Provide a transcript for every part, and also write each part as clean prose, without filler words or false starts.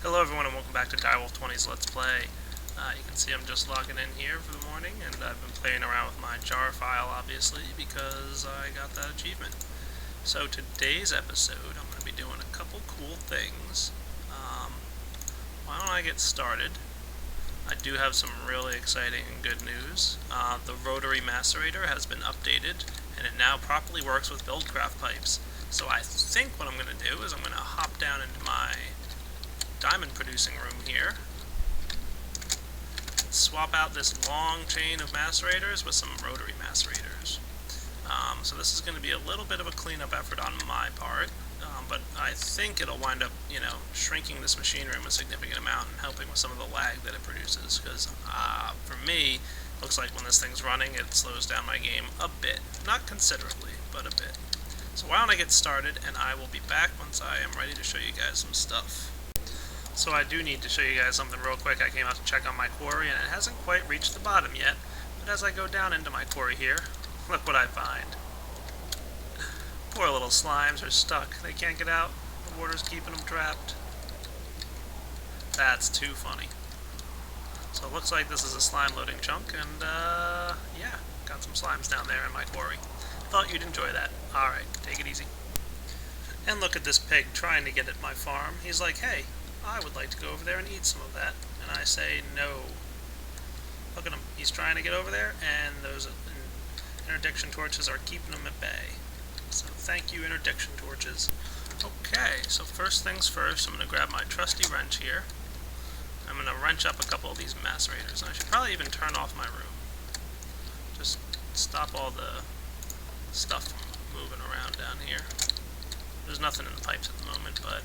Hello everyone and welcome back to Direwolf20's Let's Play. You can see I'm just logging in here for the morning, and I've been playing around with my jar file obviously because I got that achievement. So today's episode I'm going to be doing a couple cool things. Why don't I get started? I do have some really exciting and good news. The Rotary Macerator has been updated and it now properly works with BuildCraft pipes. So I think what I'm going to do is I'm going to hop down into my diamond producing room here, swap out this long chain of macerators with some rotary macerators. So this is going to be a little bit of a cleanup effort on my part, but I think it'll wind up, shrinking this machine room a significant amount and helping with some of the lag that it produces, because for me, looks like when this thing's running it slows down my game a bit. Not considerably, but a bit. So why don't I get started, and I will be back once I am ready to show you guys some stuff. So I do need to show you guys something real quick. I came out to check on my quarry and it hasn't quite reached the bottom yet, but as I go down into my quarry here, look what I find. Poor little slimes are stuck. They can't get out. The water's keeping them trapped. That's too funny. So it looks like this is a slime loading chunk, and yeah, got some slimes down there in my quarry. Thought you'd enjoy that. Alright, take it easy. And look at this pig trying to get at my farm. He's like, hey, I would like to go over there and eat some of that. And I say no. Look at him. He's trying to get over there, and those interdiction torches are keeping him at bay. So thank you, interdiction torches. Okay, so first things first, I'm going to grab my trusty wrench here. I'm going to wrench up a couple of these macerators. And I should probably even turn off my room. Just stop all the stuff from moving around down here. There's nothing in the pipes at the moment, but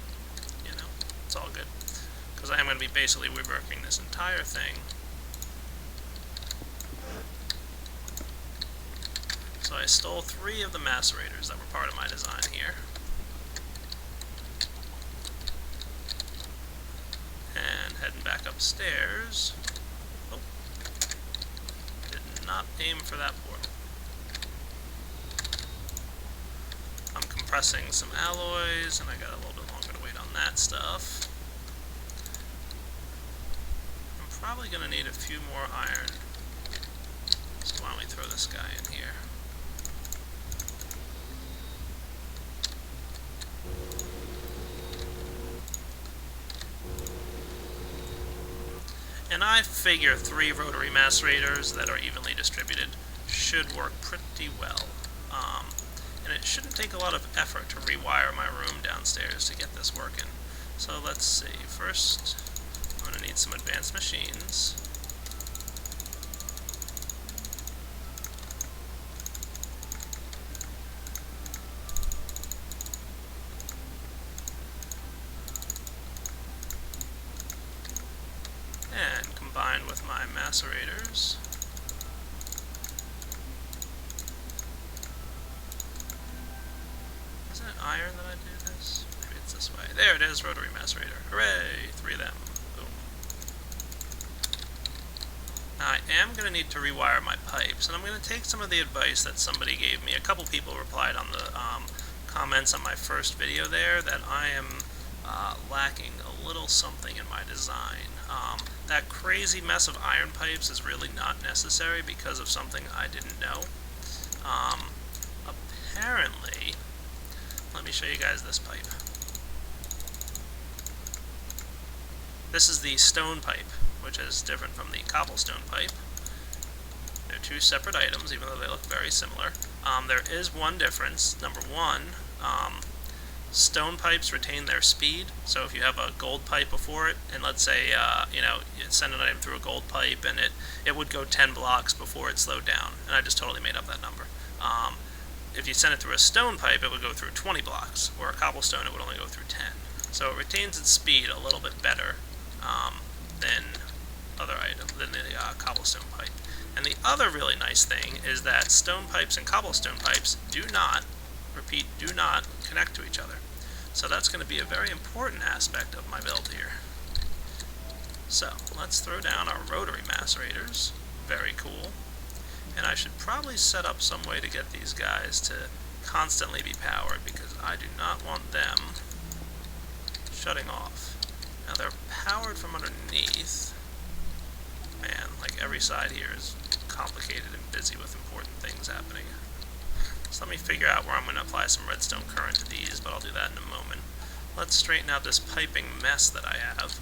it's all good, because I am going to be basically reworking this entire thing. So I stole 3 of the macerators that were part of my design here. And heading back upstairs. Oh, did not aim for that portal. I'm compressing some alloys, and I got a little bit longer to wait on that stuff. I'm probably going to need a few more iron, so why don't we throw this guy in here. And I figure 3 rotary macerators that are evenly distributed should work pretty well. And it shouldn't take a lot of effort to rewire my room downstairs to get this working. So let's see. First, I'm going to need some advanced machines. And combined with my macerators. Is it iron that I do this? Maybe it's this way. There it is, rotary macerator. Hooray! 3 of them. Boom. Now I am going to need to rewire my pipes, and I'm going to take some of the advice that somebody gave me. A couple people replied on the comments on my first video there that I am lacking a little something in my design. That crazy mess of iron pipes is really not necessary because of something I didn't know. Apparently, let me show you guys this pipe. This is the stone pipe, which is different from the cobblestone pipe. They're 2 separate items, even though they look very similar. There is one difference. Number 1, stone pipes retain their speed, so if you have a gold pipe before it, and let's say, you send an item through a gold pipe, and it would go 10 blocks before it slowed down, and I just totally made up that number. If you send it through a stone pipe, it would go through 20 blocks, or a cobblestone, it would only go through 10. So it retains its speed a little bit better than the cobblestone pipe. And the other really nice thing is that stone pipes and cobblestone pipes do not connect to each other. So that's going to be a very important aspect of my build here. So let's throw down our rotary macerators. Very cool. And I should probably set up some way to get these guys to constantly be powered, because I do not want them shutting off. Now they're powered from underneath. Man, like every side here is complicated and busy with important things happening. So let me figure out where I'm going to apply some redstone current to these, but I'll do that in a moment. Let's straighten out this piping mess that I have.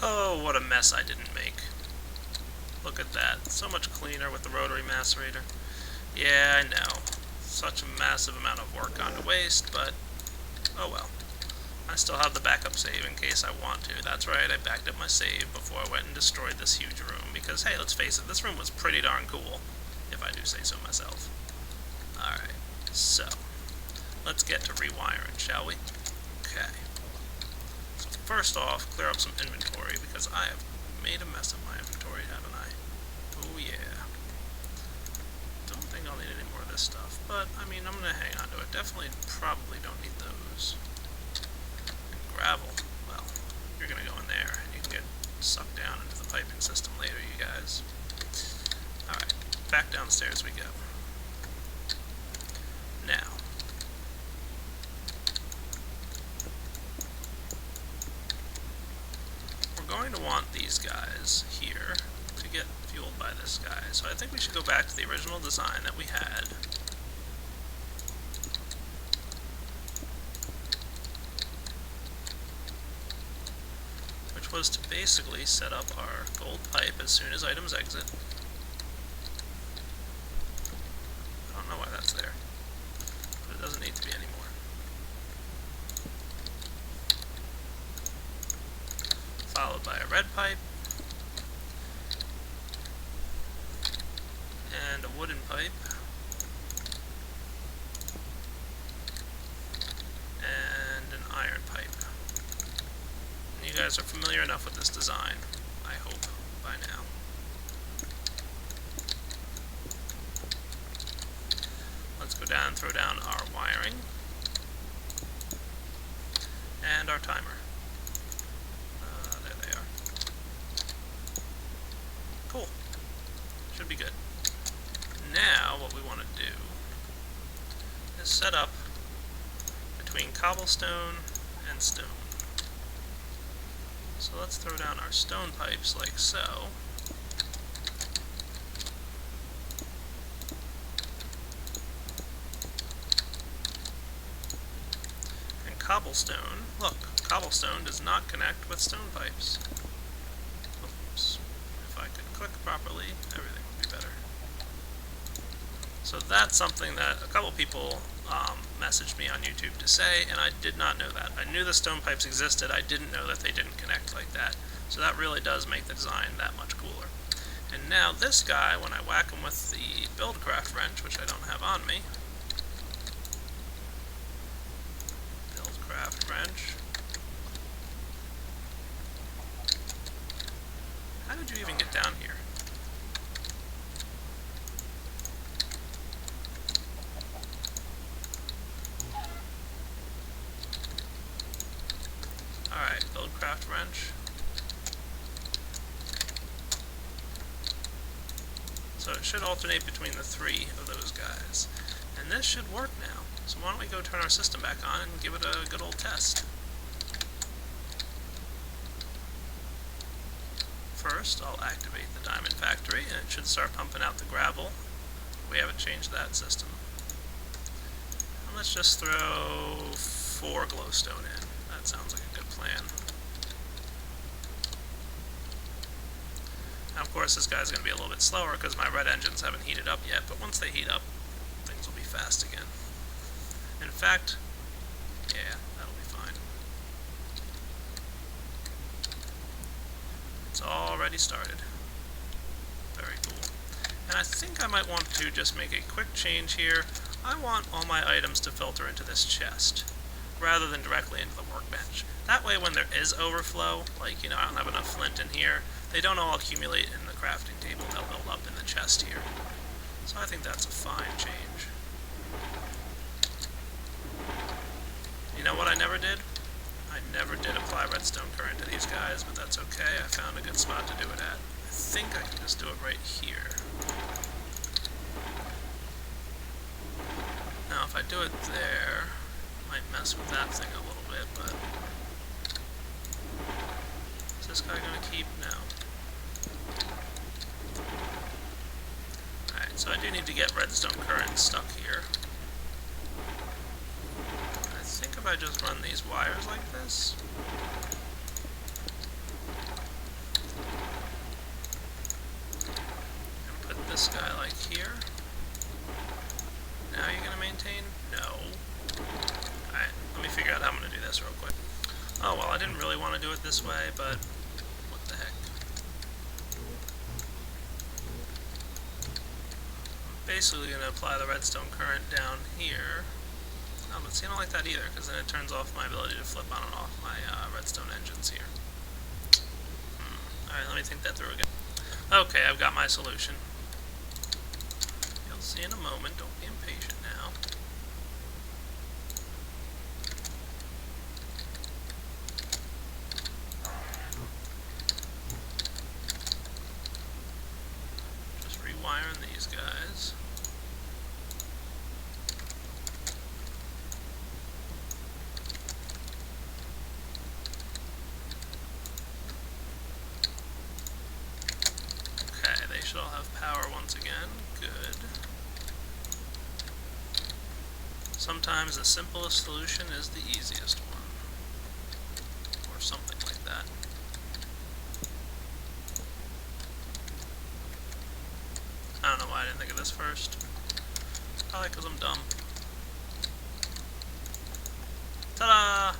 Oh, what a mess I didn't make. Look at that. So much cleaner with the Rotary Macerator. Yeah, I know. Such a massive amount of work gone to waste, but oh well. I still have the backup save in case I want to. That's right, I backed up my save before I went and destroyed this huge room, because hey, let's face it, this room was pretty darn cool, if I do say so myself. Alright, so let's get to rewiring, shall we? Okay. So first off, clear up some inventory, because I have made a mess of my inventory, haven't I? Oh yeah. Don't think I'll need any more of this stuff, but I mean, I'm going to hang on to it. Definitely, probably don't need those. And gravel, well, you're going to go in there, and you can get sucked down into the piping system later, you guys. Alright, back downstairs we go. Now, we're going to want these guys here to get fueled by this guy. So I think we should go back to the original design that we had. Which was to basically set up our gold pipe as soon as items exit. I don't know why that's there, but it doesn't need to be anymore. Followed by a red pipe, and a wooden pipe, and an iron pipe. And you guys are familiar enough with this design, I hope, by now. Let's go down and throw down our wiring, and our timer. There they are. Cool. Should be good. Now, what we want to do is set up between cobblestone and stone. So let's throw down our stone pipes like so. And cobblestone, look, cobblestone does not connect with stone pipes. Oops. If I could click properly, everything would be better. So that's something that a couple people messaged me on YouTube to say, and I did not know that. I knew the stone pipes existed, I didn't know that they didn't connect like that. So that really does make the design that much cooler. And now this guy, when I whack him with the BuildCraft wrench, which I don't have on me, BuildCraft wrench. How did you even get down here? Alright, BuildCraft wrench. So it should alternate between the three of those guys. And this should work now. So why don't we go turn our system back on and give it a good old test. first, I'll activate the diamond factory, and it should start pumping out the gravel. We haven't changed that system. And let's just throw 4 glowstone in. That sounds like a good plan. Now, of course, this guy's going to be a little bit slower because my red engines haven't heated up yet, but once they heat up, things will be fast again. In fact, yeah, that'll be fine. It's already started. Very cool. And I think I might want to just make a quick change here. I want all my items to filter into this chest, rather than directly into the workbench. That way when there is overflow, like, you know, I don't have enough flint in here, they don't all accumulate in the crafting table, they'll build up in the chest here. So I think that's a fine change. You know what I never did? I never did apply redstone current to these guys, but that's okay, I found a good spot to do it at. I think I can just do it right here. Now if I do it there, might mess with that thing a little bit, but is this guy gonna keep? No. Alright, so I do need to get redstone current stuck here. I think if I just run these wires like this, and put this guy like here. Now you're gonna maintain? No. Alright, let me figure out how I'm going to do this real quick. Oh, well, I didn't really want to do it this way, but what the heck. I'm basically going to apply the redstone current down here. Oh, but see, I don't like that either, because then it turns off my ability to flip on and off my redstone engines here. Alright, let me think that through again. Okay, I've got my solution. You'll see in a moment, don't be impatient now. Wiring these guys. Okay, they should all have power once again. Good. Sometimes the simplest solution is the easiest one. Or something like that. I don't know why I didn't think of this first. Probably because I'm dumb. Ta-da!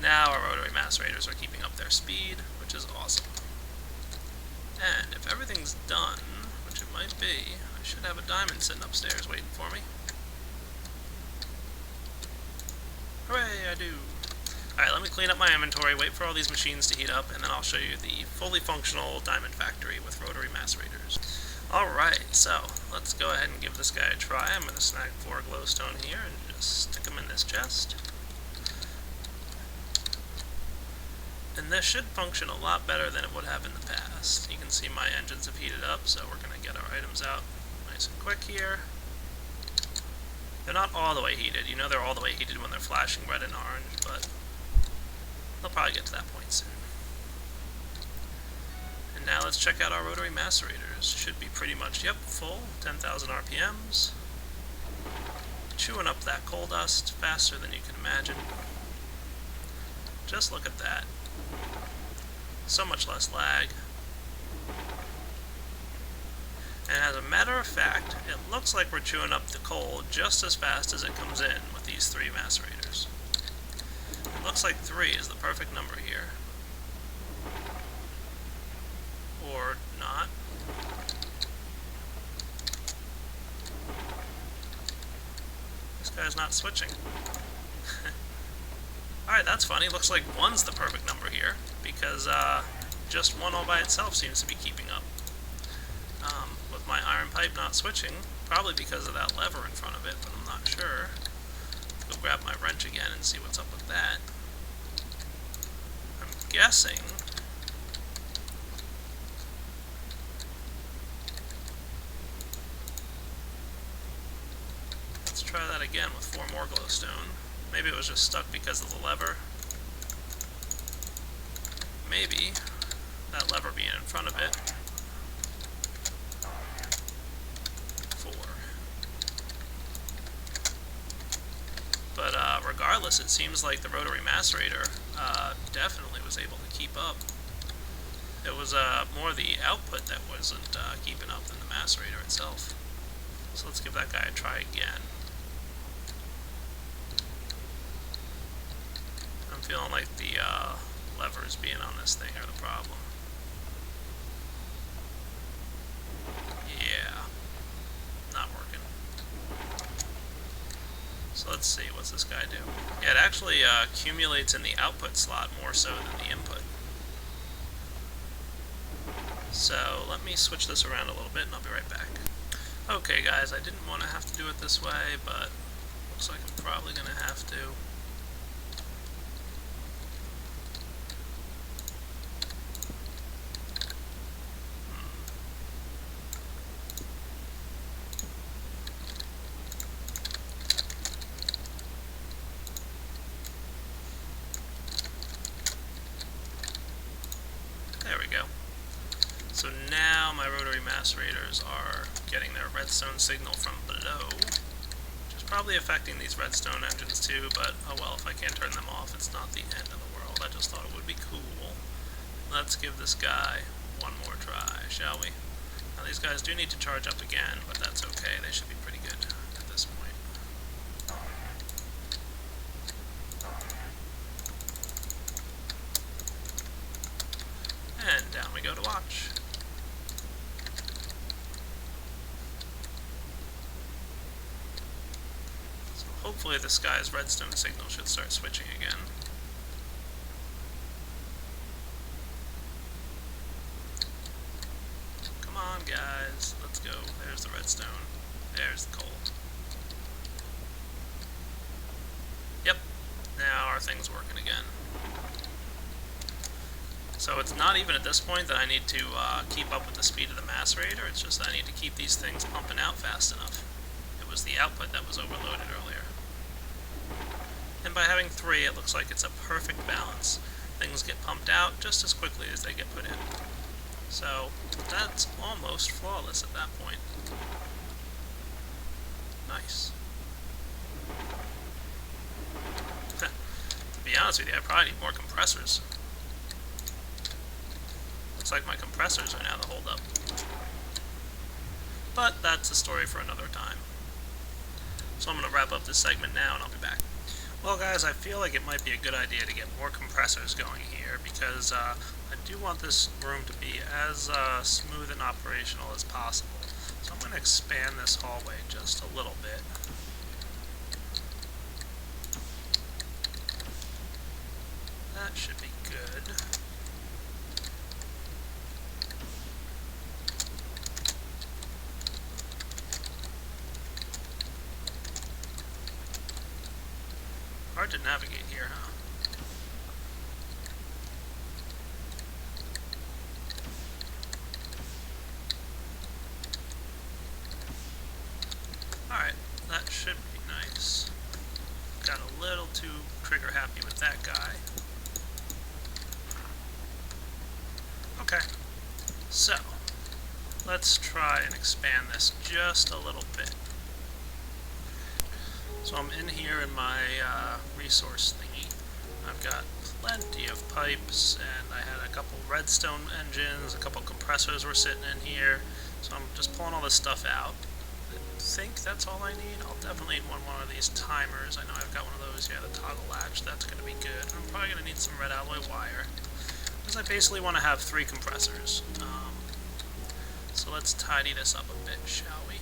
Now our Rotary Macerators are keeping up their speed, which is awesome. And if everything's done, which it might be, I should have a diamond sitting upstairs waiting for me. Hooray, I do! Alright, let me clean up my inventory, wait for all these machines to heat up, and then I'll show you the fully functional diamond factory with Rotary Macerators. Alright, so let's go ahead and give this guy a try. I'm going to snag 4 glowstone here and just stick them in this chest. And this should function a lot better than it would have in the past. You can see my engines have heated up, so we're going to get our items out nice and quick here. They're not all the way heated. You know they're all the way heated when they're flashing red and orange, but they'll probably get to that point soon. And now let's check out our Rotary Macerators. Should be pretty much, yep, full, 10,000 RPMs. Chewing up that coal dust faster than you can imagine. Just look at that. So much less lag. And as a matter of fact, it looks like we're chewing up the coal just as fast as it comes in with these 3 macerators. It looks like 3 is the perfect number here. Or not. This guy's not switching. Alright, that's funny. Looks like 1's the perfect number here, because just 1 all by itself seems to be keeping up. With my iron pipe not switching, probably because of that lever in front of it, but I'm not sure. Go grab my wrench again and see what's up with that. I'm guessing let's try that again with 4 more glowstone. Maybe it was just stuck because of the lever. Maybe. that lever being in front of it. 4. But regardless, it seems like the Rotary Macerator definitely was able to keep up. It was more the output that wasn't keeping up than the Macerator itself. So let's give that guy a try again. I'm feeling like the levers being on this thing are the problem. Yeah, not working. So let's see, what's this guy do? Yeah, it actually accumulates in the output slot more so than the input. So let me switch this around a little bit and I'll be right back. Okay guys, I didn't want to have to do it this way, but looks like I'm probably going to have to. There we go. So now my rotary macerators are getting their redstone signal from below, which is probably affecting these redstone engines too, but oh well, if I can't turn them off, it's not the end of the world. I just thought it would be cool. Let's give this guy one more try, shall we? Now these guys do need to charge up again, but that's okay. They should be pretty good at this point. And down we go to watch. So hopefully this guy's redstone signal should start switching again. Come on guys, let's go. There's the redstone. There's the coal. Yep, now our thing's working again. So it's not even at this point that I need to keep up with the speed of the macerator, it's just that I need to keep these things pumping out fast enough. It was the output that was overloaded earlier. And by having 3, it looks like it's a perfect balance. Things get pumped out just as quickly as they get put in. So that's almost flawless at that point. Nice. To be honest with you, I probably need more compressors. Looks like my compressors are now the holdup. But that's a story for another time. So I'm going to wrap up this segment now and I'll be back. Well guys, I feel like it might be a good idea to get more compressors going here because I do want this room to be as smooth and operational as possible. So I'm going to expand this hallway just a little bit. That should be good. Hard to navigate here, huh? Alright, that should be nice. Got a little too trigger happy with that guy. Okay, so let's try and expand this just a little bit. So I'm in here in my resource thingy. I've got plenty of pipes, and I had a couple redstone engines, a couple compressors were sitting in here. So I'm just pulling all this stuff out. I think that's all I need. I'll definitely need one of these timers. I know I've got one of those, yeah, the toggle latch. That's going to be good. I'm probably going to need some red alloy wire, because I basically want to have 3 compressors. So let's tidy this up a bit, shall we?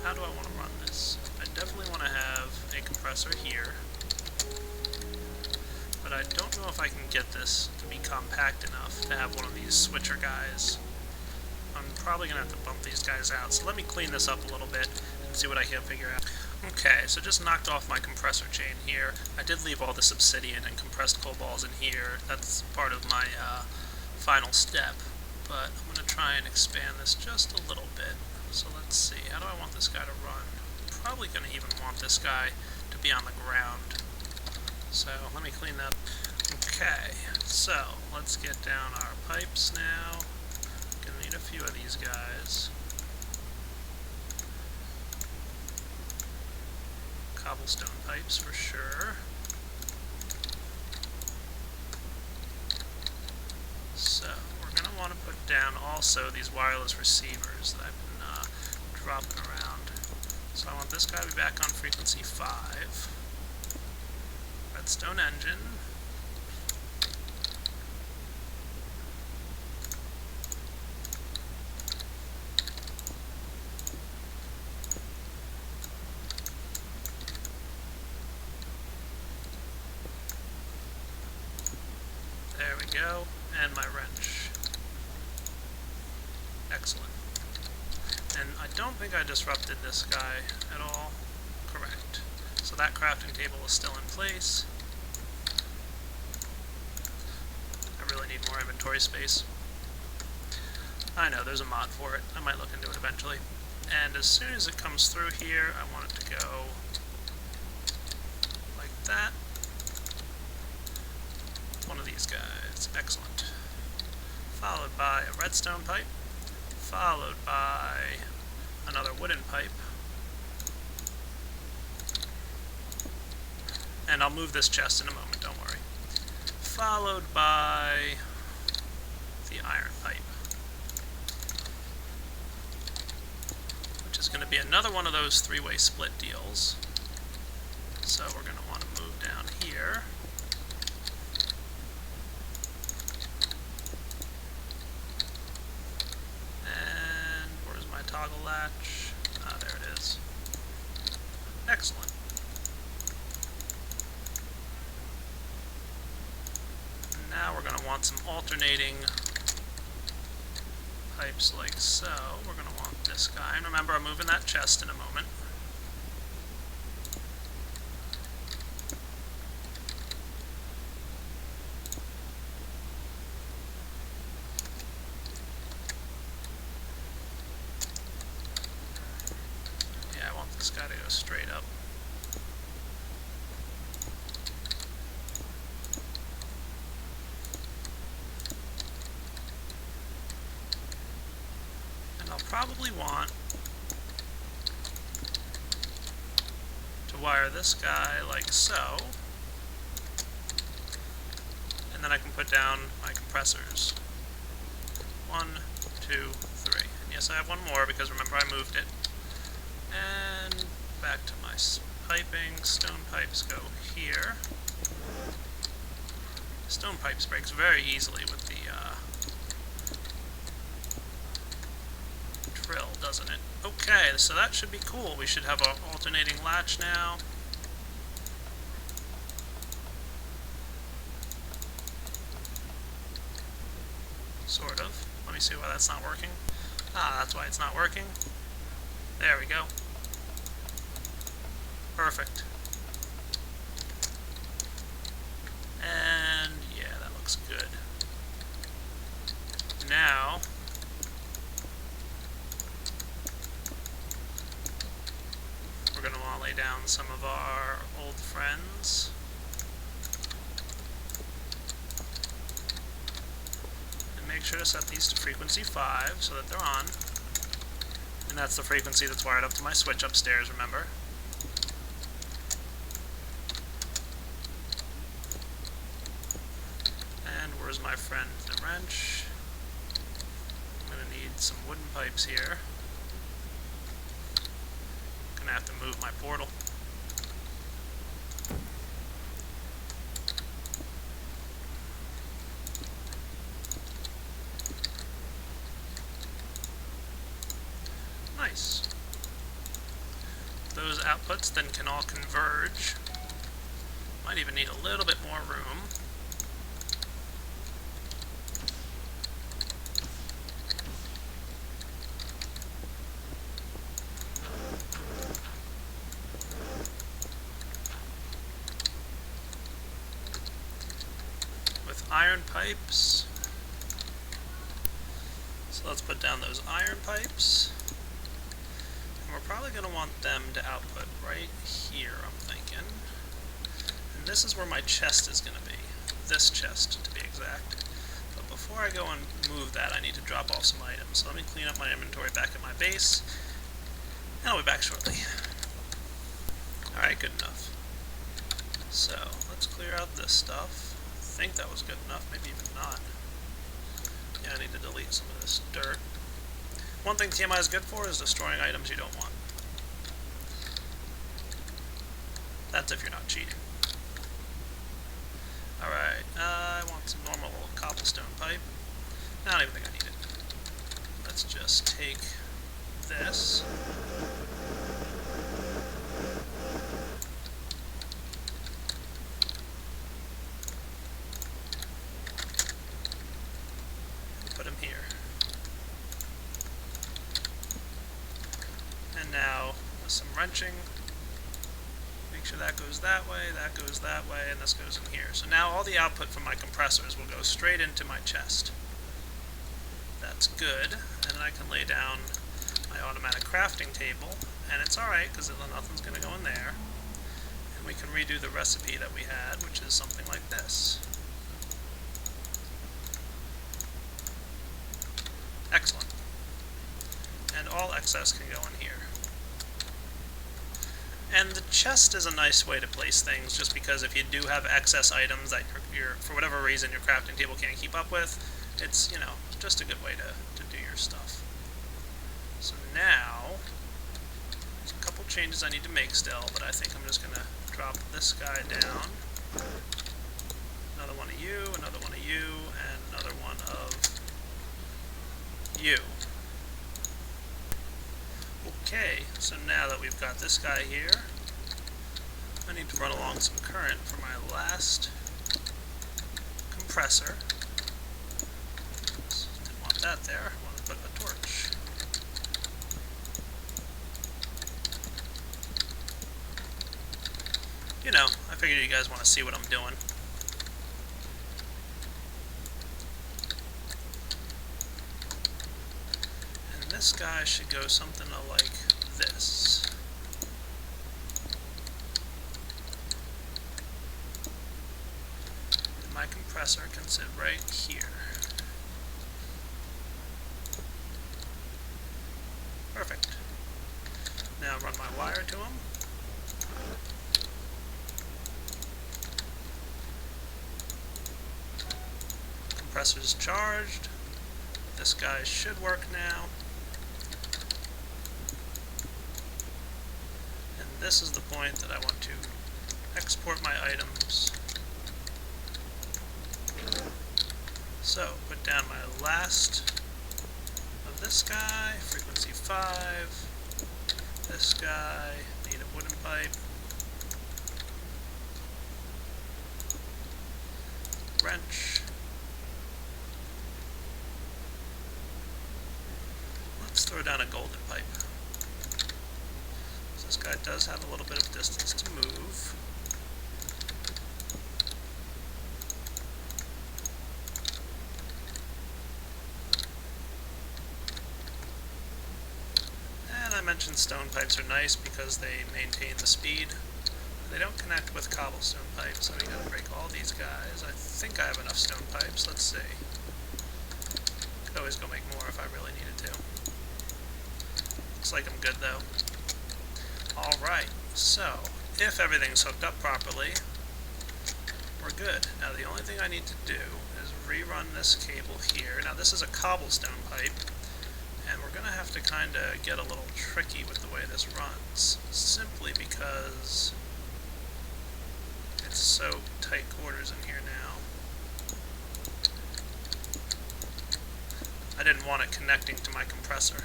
How do I want to run this? I definitely want to have a compressor here, but I don't know if I can get this to be compact enough to have one of these switcher guys. I'm probably going to have to bump these guys out, so let me clean this up a little bit and see what I can figure out. Okay, so just knocked off my compressor chain here. I did leave all this obsidian and compressed coal balls in here. That's part of my final step, but I'm going to try try and expand this just a little bit. So let's see, how do I want this guy to run? I'm probably going to even want this guy to be on the ground. So let me clean that. Okay, so let's get down our pipes now. Gonna need a few of these guys. Cobblestone pipes for sure. So we're going to want to put down also these wireless receivers that I've been dropping around. So I want this guy to be back on frequency 5. Redstone engine. There we go, and my wrench. Excellent. And I don't think I disrupted this guy at all. Correct. So that crafting table is still in place. I really need more inventory space. I know, there's a mod for it. I might look into it eventually. And as soon as it comes through here, I want it to go like that. One of these guys. Excellent. Followed by a redstone pipe. Followed by another wooden pipe. And I'll move this chest in a moment, don't worry. Followed by the iron pipe, which is going to be another one of those three-way split deals. So we're going to want to move down here. And where's my toggle latch? Ah, there it is. Excellent. Now we're going to want some alternating pipes like so. We're going to want this guy. And remember, I'm moving that chest in a moment. Yeah, I want this guy to go straight up. Probably want to wire this guy like so, and then I can put down my compressors. 1, 2, 3. And yes, I have one more because remember I moved it. And back to my piping. Stone pipes go here. Stone pipes breaks very easily with the drill, doesn't it? Okay, so that should be cool. We should have an alternating latch now. Sort of. Let me see why that's not working. Ah, that's why it's not working. There we go. Perfect. And yeah, that looks good. Now we're going to want to lay down some of our old friends. And make sure to set these to frequency 5 so that they're on. And that's the frequency that's wired up to my switch upstairs, remember? And where's my friend, the wrench? I'm going to need some wooden pipes here. I have to move my portal. Nice. Those outputs then can all converge. Might even need a little bit more room. Iron pipes. So let's put down those iron pipes. And we're probably going to want them to output right here, I'm thinking. And this is where my chest is going to be. This chest, to be exact. But before I go and move that, I need to drop off some items. So let me clean up my inventory back at my base. And I'll be back shortly. Alright, good enough. So, let's clear out this stuff. I think that was good enough, maybe even not. Yeah, I need to delete some of this dirt. One thing TMI is good for is destroying items you don't want. That's if you're not cheating. Alright, I want some normal little cobblestone pipe. I don't even think I need it. Let's just take this. Put him here. And now, with some wrenching, make sure that goes that way, and this goes in here. So now all the output from my compressors will go straight into my chest. That's good. And then I can lay down my automatic crafting table, and it's alright, because nothing's going to go in there. And we can redo the recipe that we had, which is something like this. Excellent. And all excess can go in here. And the chest is a nice way to place things, just because if you do have excess items that you're for whatever reason your crafting table can't keep up with, it's, you know, just a good way to do your stuff. So now, there's a couple changes I need to make still, but I think I'm just going to drop this guy down. Another one of you, another one of you, and another one of you. Okay, so now that we've got this guy here, I need to run along some current for my last compressor. Oops, didn't want that there, I want to put a torch. You know, I figured you guys want to see what I'm doing. This guy should go something like this. And my compressor can sit right here. Perfect. Now run my wire to him. Compressor's charged. This guy should work now. This is the point that I want to export my items. So, put down my last of this guy, frequency 5. This guy, need a wooden pipe. Wrench. Let's throw down a golden pipe. This guy does have a little bit of distance to move. And I mentioned stone pipes are nice because they maintain the speed. They don't connect with cobblestone pipes, so we gotta break all these guys. I think I have enough stone pipes, let's see. Could always go make more if I really needed to. Looks like I'm good though. Alright, so, if everything's hooked up properly, we're good. Now the only thing I need to do is rerun this cable here. Now this is a cobblestone pipe, and we're going to have to kind of get a little tricky with the way this runs, simply because it's so tight quarters in here now. I didn't want it connecting to my compressor.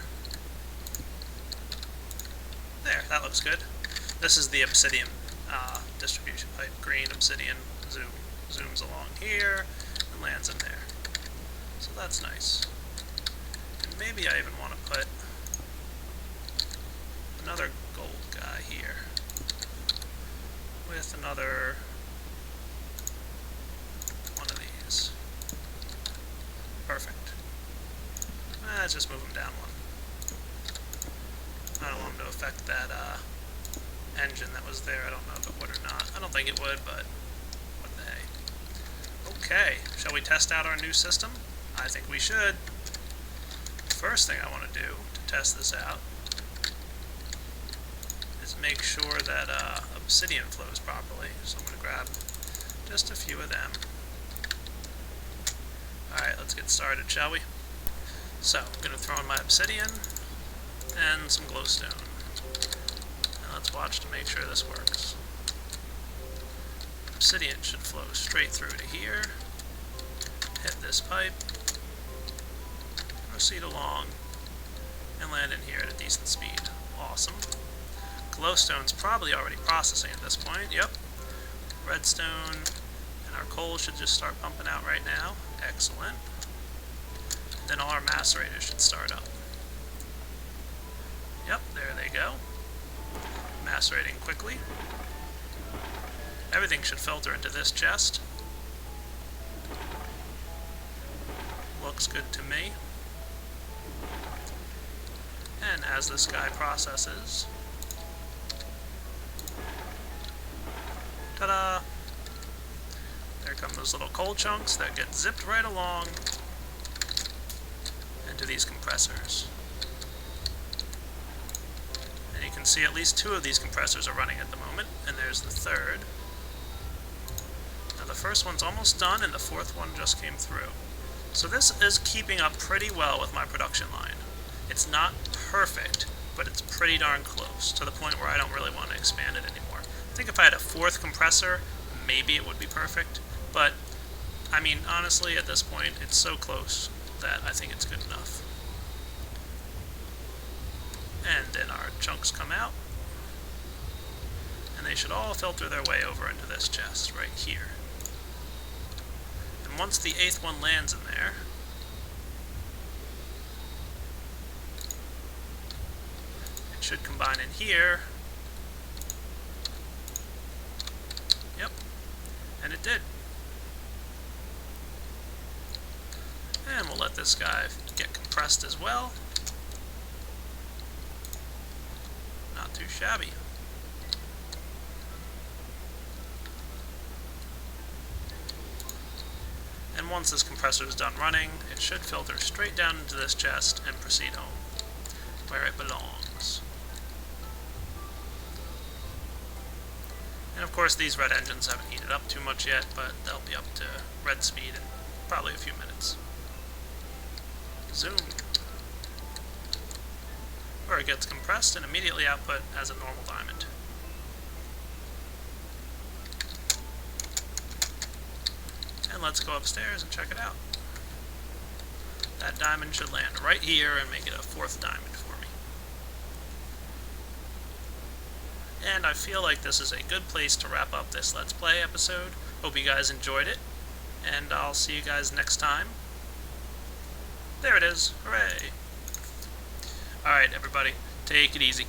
There, that looks good. This is the obsidian distribution pipe. Green obsidian zooms along here and lands in there. So that's nice. And maybe I even want to put another gold guy here with another one of these. Perfect. Let's just move him down one. I don't want him to affect that engine that was there. I don't know if it would or not. I don't think it would, but what the hey. Okay, shall we test out our new system? I think we should. First thing I want to do to test this out is make sure that obsidian flows properly. So I'm going to grab just a few of them. Alright, let's get started, shall we? So, I'm going to throw in my obsidian and some glowstone. And let's watch to make sure this works. Obsidian should flow straight through to here, hit this pipe, proceed along, and land in here at a decent speed. Awesome. Glowstone's probably already processing at this point. Yep. Redstone and our coal should just start pumping out right now. Excellent. Then all our macerators should start up. Yep, there they go. Macerating quickly. Everything should filter into this chest. Looks good to me. And as this guy processes, ta-da! There come those little coal chunks that get zipped right along into these compressors. And you can see at least 2 of these compressors are running at the moment, and there's the 3rd. Now the first one's almost done, and the 4th one just came through. So this is keeping up pretty well with my production line. It's not perfect, but it's pretty darn close, to the point where I don't really want to expand it anymore. I think if I had a 4th compressor, maybe it would be perfect, but I mean, honestly, at this point, it's so close that I think it's good enough. And then our chunks come out, and they should all filter their way over into this chest right here. And once the 8th one lands in there, it should combine in here. Yep, and it did. And we'll let this guy get compressed as well. Not too shabby. And once this compressor is done running, it should filter straight down into this chest and proceed home, where it belongs. And of course these red engines haven't heated up too much yet, but they'll be up to red speed in probably a few minutes. Zoom. Where it gets compressed and immediately output as a normal diamond. And let's go upstairs and check it out. That diamond should land right here and make it a 4th diamond for me. And I feel like this is a good place to wrap up this Let's Play episode. Hope you guys enjoyed it, and I'll see you guys next time. There it is. Hooray! Alright, everybody, take it easy.